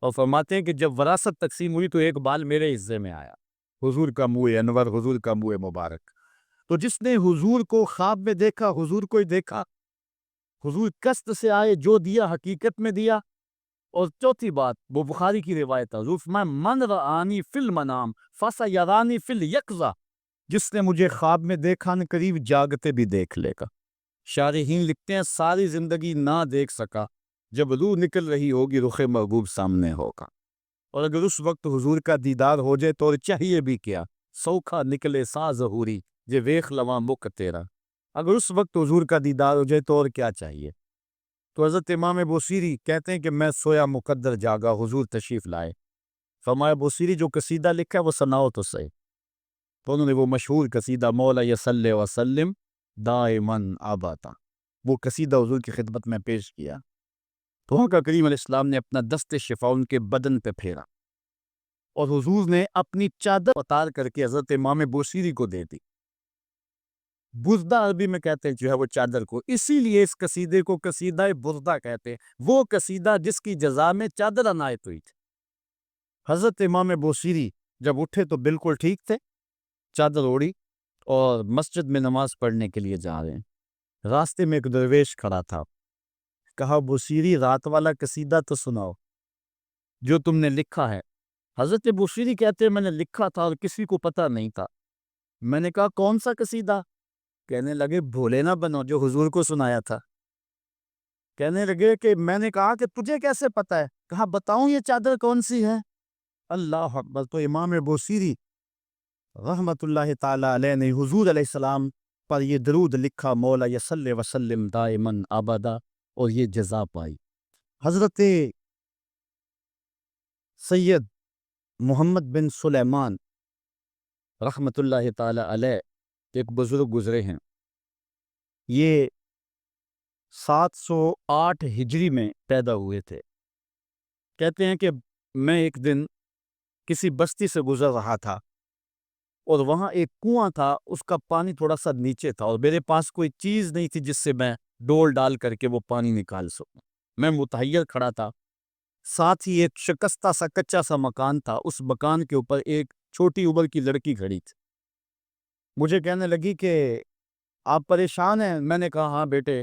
اور فرماتے ہیں کہ جب وراثت تقسیم ہوئی تو ایک بال میرے حصے میں آیا، حضور کا منہ انور، حضور کا منہ مبارک۔ تو جس نے حضور کو خواب میں دیکھا حضور کو ہی دیکھا، حضور قصد سے آئے، جو دیا حقیقت میں دیا۔ اور چوتھی بات، وہ بخاری کی روایت ہے، حضور فرمایا من رآنی فی المنام فسیرانی فی الیقظہ، جس نے مجھے خواب میں دیکھا نہ قریب جاگتے بھی دیکھ لے گا۔ شارحین لکھتے ہیں ساری زندگی نہ دیکھ سکا، جب روح نکل رہی ہوگی رخ محبوب سامنے ہوگا، اور اگر اس وقت حضور کا دیدار ہو جائے تو چاہیے بھی کیا، سوکھا نکلے سا ظہوری جے ویخ لواں مک تیرا، اگر اس وقت حضور کا دیدار ہو جائے تو اور کیا چاہیے۔ تو حضرت امام بوصیری کہتے ہیں کہ میں سویا مقدر جاگا، حضور تشریف لائے، فرمایا بوصیری جو قصیدہ لکھا ہے وہ سناؤ تو صحیح۔ تو انہوں نے وہ مشہور قصیدہ مولا صلی وسلم دائماً ابدا، وہ قصیدہ حضور کی خدمت میں پیش کیا، تو آقا کریم علیہ السلام نے اپنا دست شفا ان کے بدن پہ پھیرا، اور حضور نے اپنی چادر اتار کر کے حضرت امام بوصیری کو دے دی۔ بردہ عربی میں کہتے ہیں جو ہے وہ چادر کو، اسی لیے اس قصیدے کو قصیدہ بردہ کہتے ہیں، وہ قصیدہ جس کی جزا میں چادر عنایت ہوئی تھی۔ حضرت امام بوصیری جب اٹھے تو بالکل ٹھیک تھے، چادر اوڑھی اور مسجد میں نماز پڑھنے کے لیے جا رہے ہیں، راستے میں ایک درویش کھڑا تھا، کہا بصیری رات والا قصیدہ تو سناؤ جو تم نے لکھا ہے۔ حضرت بصیری کہتے ہیں میں نے لکھا تھا اور کسی کو پتہ نہیں تھا۔ میں نے کہا کون سا قصیدہ؟ کہنے لگے بھولے نہ بنو جو حضور کو سنایا تھا۔ کہنے لگے کہ میں نے کہا کہ تجھے کیسے پتہ ہے؟ کہا بتاؤں یہ چادر کون سی ہے؟ اللہ اکبر! تو امام بصیری رحمت اللہ تعالی علیہ نے حضور علیہ السلام پر یہ درود لکھا، مولا یصلی وسلم دائماً ابدا، اور یہ جزا پائی۔ حضرت سید محمد بن سلیمان رحمت اللہ تعالی علیہ ایک بزرگ گزرے ہیں، یہ 708 ہجری میں پیدا ہوئے تھے۔ کہتے ہیں کہ میں ایک دن کسی بستی سے گزر رہا تھا اور وہاں ایک کنواں تھا، اس کا پانی تھوڑا سا نیچے تھا اور میرے پاس کوئی چیز نہیں تھی جس سے میں ڈول ڈال کر کے وہ پانی نکال سکوں۔ میں متحیر کھڑا تھا، ساتھ ہی ایک شکستہ سا کچا سا مکان تھا، اس مکان کے اوپر ایک چھوٹی عمر کی لڑکی کھڑی تھی۔ مجھے کہنے لگی کہ آپ پریشان ہیں؟ میں نے کہا ہاں بیٹے،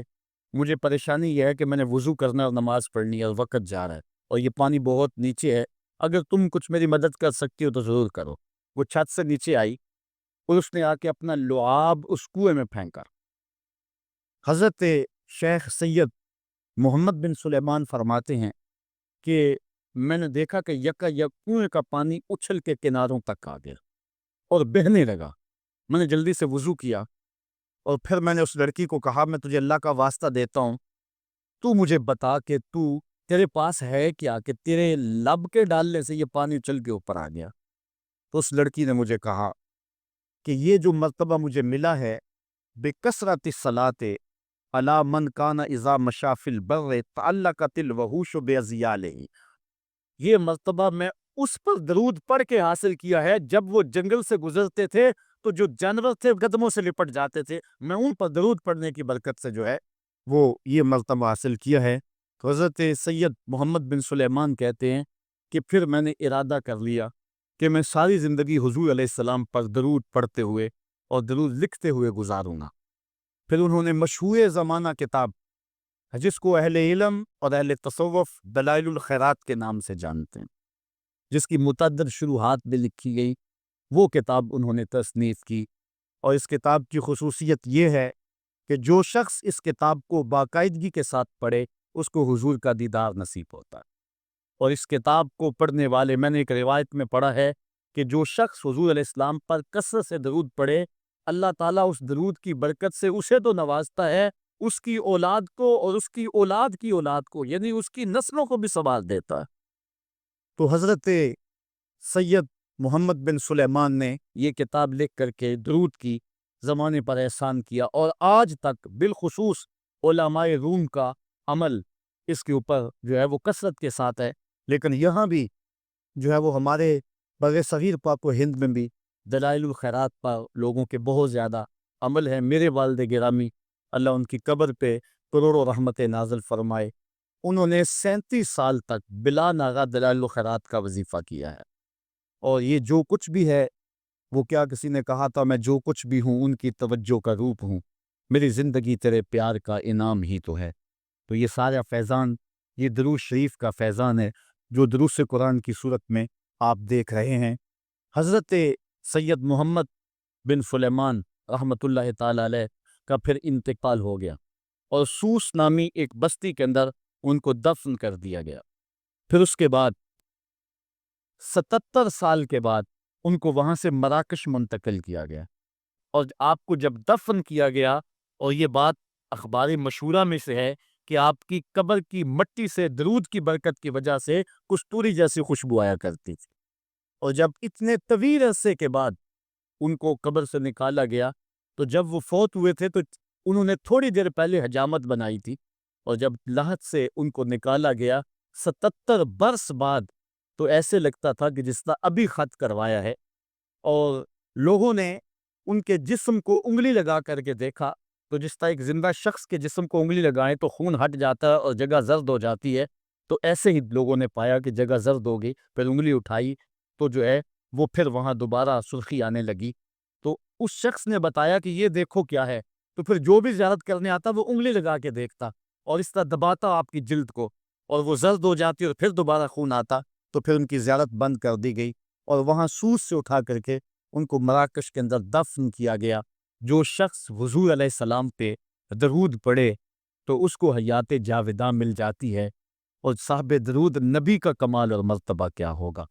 مجھے پریشانی یہ ہے کہ میں نے وضو کرنا اور نماز پڑھنی ہے اور وقت جا رہا ہے اور یہ پانی بہت نیچے ہے، اگر تم کچھ میری مدد کر سکتی ہو تو ضرور کرو۔ وہ چھت سے نیچے آئی اور اس نے آ کے اپنا لعاب اس کنویں میں پھینکا۔ حضرت شیخ سید محمد بن سلیمان فرماتے ہیں کہ میں نے دیکھا کہ یکا یک کنویں کا پانی اچھل کے کناروں تک آ گیا اور بہنے لگا۔ میں نے جلدی سے وضو کیا اور پھر میں نے اس لڑکی کو کہا میں تجھے اللہ کا واسطہ دیتا ہوں، تو مجھے بتا کہ تیرے پاس ہے کیا کہ تیرے لب کے ڈالنے سے یہ پانی اچھل کے اوپر آ گیا؟ تو اس لڑکی نے مجھے کہا کہ یہ جو مرتبہ مجھے ملا ہے بکثرت الصلاۃ علی من کان اذا مشى فی البر تعلقت الوحوش باذیالہ، یہ مرتبہ میں اس پر درود پڑھ کے حاصل کیا ہے جب وہ جنگل سے گزرتے تھے تو جو جانور تھے قدموں سے لپٹ جاتے تھے، میں ان پر درود پڑھنے کی برکت سے جو ہے وہ یہ مرتبہ حاصل کیا ہے۔ تو حضرت سید محمد بن سلیمان کہتے ہیں کہ پھر میں نے ارادہ کر لیا کہ میں ساری زندگی حضور علیہ السلام پر درود پڑھتے ہوئے اور درود لکھتے ہوئے گزاروں گا۔ پھر انہوں نے مشہور زمانہ کتاب جس کو اہل علم اور اہل تصوف دلائل الخیرات کے نام سے جانتے ہیں، جس کی متعدد شروحات بھی لکھی گئی، وہ کتاب انہوں نے تصنیف کی، اور اس کتاب کی خصوصیت یہ ہے کہ جو شخص اس کتاب کو باقاعدگی کے ساتھ پڑھے اس کو حضور کا دیدار نصیب ہوتا ہے۔ اور اس کتاب کو پڑھنے والے، میں نے ایک روایت میں پڑھا ہے کہ جو شخص حضور علیہ السلام پر کثرت سے درود پڑھے، اللہ تعالیٰ اس درود کی برکت سے اسے تو نوازتا ہے، اس کی اولاد کو اور اس کی اولاد کی اولاد کو، یعنی اس کی نسلوں کو بھی سنبھال دیتا ہے۔ تو حضرت سید محمد بن سلیمان نے یہ کتاب لکھ کر کے درود کی زمانے پر احسان کیا، اور آج تک بالخصوص علماء روم کا عمل اس کے اوپر جو ہے وہ کثرت کے ساتھ ہے، لیکن یہاں بھی جو ہے وہ ہمارے بر صغیر پاک و ہند میں بھی دلائل الخیرات پر لوگوں کے بہت زیادہ عمل ہے۔ میرے والد گرامی اللہ ان کی قبر پہ کروڑوں رحمت نازل فرمائے، انہوں نے 37 سال تک بلا ناغہ دلائل الخیرات کا وظیفہ کیا ہے، اور یہ جو کچھ بھی ہے وہ کیا کسی نے کہا تھا میں جو کچھ بھی ہوں ان کی توجہ کا روپ ہوں، میری زندگی تیرے پیار کا انعام ہی تو ہے۔ تو یہ سارا فیضان یہ درود شریف کا فیضان ہے جو دروس قرآن کی صورت میں آپ دیکھ رہے ہیں۔ حضرت سید محمد بن سلیمان رحمت اللہ تعالی علیہ کا پھر انتقال ہو گیا اور سوس نامی ایک بستی کے اندر ان کو دفن کر دیا گیا۔ پھر اس کے بعد 77 سال کے بعد ان کو وہاں سے مراکش منتقل کیا گیا، اور آپ کو جب دفن کیا گیا، اور یہ بات اخبار مشہورہ میں سے ہے کہ آپ کی قبر کی مٹی سے درود کی برکت کی وجہ سے کستوری جیسی خوشبو آیا کرتی تھی، اور جب اتنے طویل عرصے کے بعد ان کو قبر سے نکالا گیا تو جب وہ فوت ہوئے تھے تو انہوں نے تھوڑی دیر پہلے حجامت بنائی تھی، اور جب لحد سے ان کو نکالا گیا 77 برس بعد تو ایسے لگتا تھا کہ جس طرح ابھی خط کروایا ہے، اور لوگوں نے ان کے جسم کو انگلی لگا کر کے دیکھا تو جس طرح ایک زندہ شخص کے جسم کو انگلی لگائیں تو خون ہٹ جاتا ہے اور جگہ زرد ہو جاتی ہے، تو ایسے ہی لوگوں نے پایا کہ جگہ زرد ہو گئی، پھر انگلی اٹھائی تو جو ہے وہ پھر وہاں دوبارہ سرخی آنے لگی۔ تو اس شخص نے بتایا کہ یہ دیکھو کیا ہے، تو پھر جو بھی زیارت کرنے آتا وہ انگلی لگا کے دیکھتا اور اس طرح دباتا آپ کی جلد کو، اور وہ زرد ہو جاتی اور پھر دوبارہ خون آتا، تو پھر ان کی زیارت بند کر دی گئی اور وہاں سوس سے اٹھا کر کے ان کو مراکش کے اندر دفن کیا گیا۔ جو شخص حضور علیہ السلام پہ درود پڑھے تو اس کو حیات جاوداں مل جاتی ہے، اور صاحب درود نبی کا کمال اور مرتبہ کیا ہوگا۔